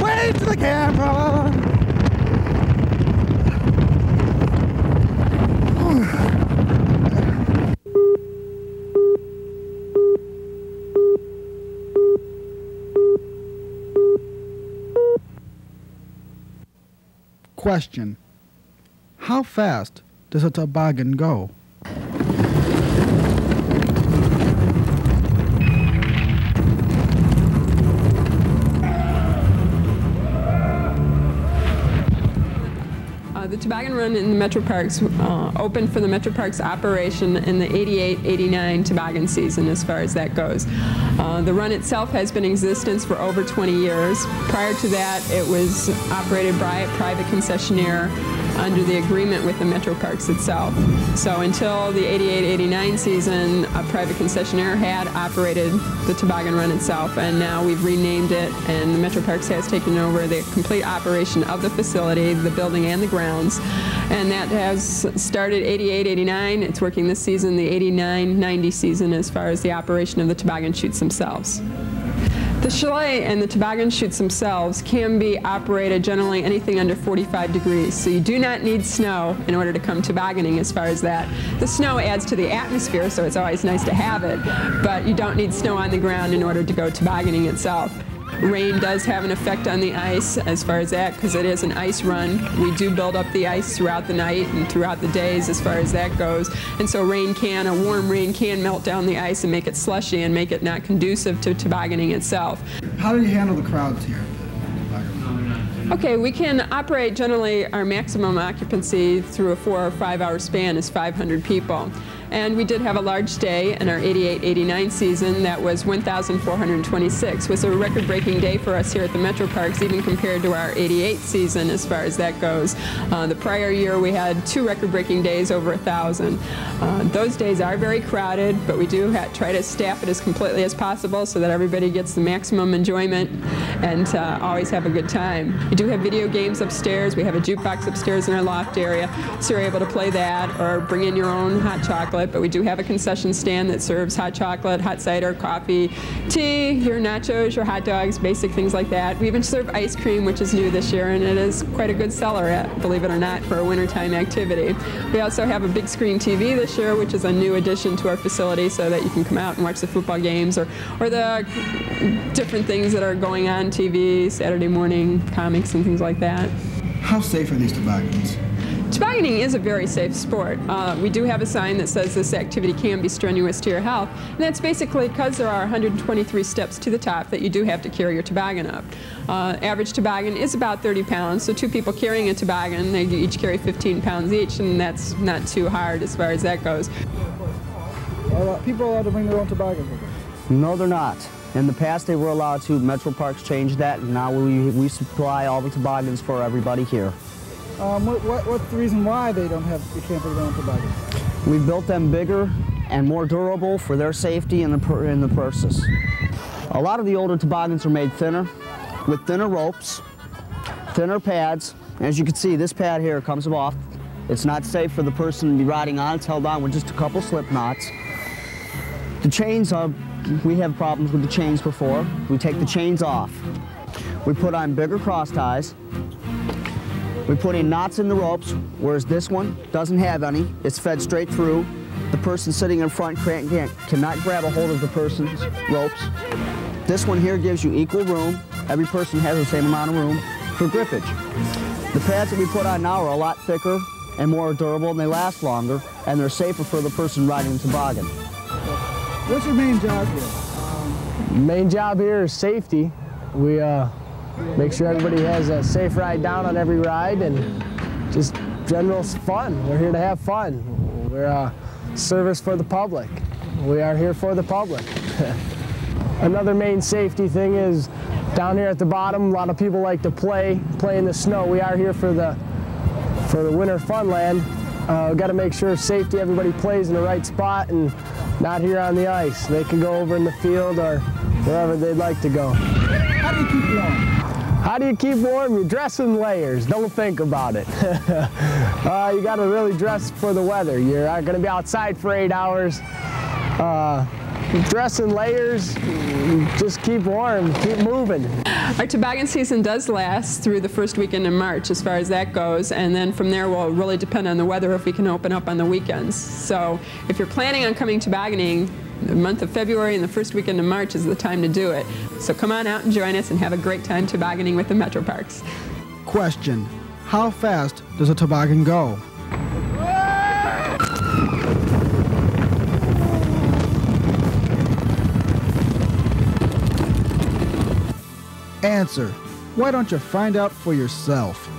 Wave to the camera! Question: how fast does a toboggan go? The toboggan run in the Metro Parks opened for the Metro Parks operation in the 88-89 toboggan season as far as that goes. The run itself has been in existence for over 20 years. Prior to that, it was operated by a private concessionaire under the agreement with the Metro Parks itself. So until the 88-89 season, a private concessionaire had operated the toboggan run itself, and now we've renamed it, and the Metro Parks has taken over the complete operation of the facility, the building and the grounds, and that has started 88-89. It's working this season, the 89-90 season, as far as the operation of the toboggan chutes themselves. The chalet and the toboggan chutes themselves can be operated generally anything under 45 degrees, so you do not need snow in order to come tobogganing as far as that. The snow adds to the atmosphere, so it's always nice to have it, but you don't need snow on the ground in order to go tobogganing itself. Rain does have an effect on the ice as far as that, because it is an ice run. We do build up the ice throughout the night and throughout the days as far as that goes. And so a warm rain can melt down the ice and make it slushy and make it not conducive to tobogganing itself. How do you handle the crowds here? Okay, we can operate generally our maximum occupancy through a 4 or 5 hour span is 500 people. And we did have a large day in our 88-89 season that was 1,426. It was a record-breaking day for us here at the Metro Parks, even compared to our 88 season as far as that goes. The prior year we had 2 record-breaking days over 1,000. Those days are very crowded, but we do try to staff it as completely as possible so that everybody gets the maximum enjoyment and always have a good time. We do have video games upstairs. We have a jukebox upstairs in our loft area, so you're able to play that or bring in your own hot chocolate. But we do have a concession stand that serves hot chocolate, hot cider, coffee, tea, your nachos, your hot dogs, basic things like that. We even serve ice cream, which is new this year, and it is quite a good seller, believe it or not, for a wintertime activity. We also have a big screen TV this year, which is a new addition to our facility so that you can come out and watch the football games or the different things that are going on TV, Saturday morning, comics and things like that. How safe are these toboggans? Tobogganing is a very safe sport. We do have a sign that says this activity can be strenuous to your health, and that's basically because there are 123 steps to the top that you do have to carry your toboggan up. Average toboggan is about 30 pounds, so 2 people carrying a toboggan, they each carry 15 pounds each, and that's not too hard as far as that goes. Are people allowed to bring their own toboggans with them? No, they're not. In the past, they were allowed to. Metro Parks changed that, and now we supply all the toboggans for everybody here. What's the reason why they can't bring their own toboggans? We built them bigger and more durable for their safety and the purses. A lot of the older toboggans are made thinner, with thinner ropes, thinner pads. As you can see, this pad here comes off. It's not safe for the person to be riding on. It's held on with just a couple slip knots. The chains we have problems with the chains before. We take the chains off. We put on bigger cross ties. We put in knots in the ropes, whereas this one doesn't have any. It's fed straight through. The person sitting in front cannot grab a hold of the person's ropes. This one here gives you equal room. Every person has the same amount of room for grippage. The pads that we put on now are a lot thicker and more durable, and they last longer, and they're safer for the person riding the toboggan. What's your main job here? Main job here is safety. We make sure everybody has a safe ride down on every ride, and just general fun. We're here to have fun. We're a service for the public. We are here for the public. Another main safety thing is down here at the bottom, a lot of people like to play in the snow. We are here for the winter funland. We've got to make sure safety, everybody plays in the right spot and not here on the ice. They can go over in the field or wherever they'd like to go. How do you keep warm? How do you keep warm? You dress in layers. Don't think about it. You got to really dress for the weather. You're going to be outside for 8 hours. Dress in layers, just keep warm, keep moving. Our toboggan season does last through the first weekend in March as far as that goes, and then from there will really depend on the weather if we can open up on the weekends. So if you're planning on coming tobogganing, the month of February and the first weekend of March is the time to do it. So come on out and join us and have a great time tobogganing with the Metro Parks. Question: how fast does a toboggan go? Answer: why don't you find out for yourself?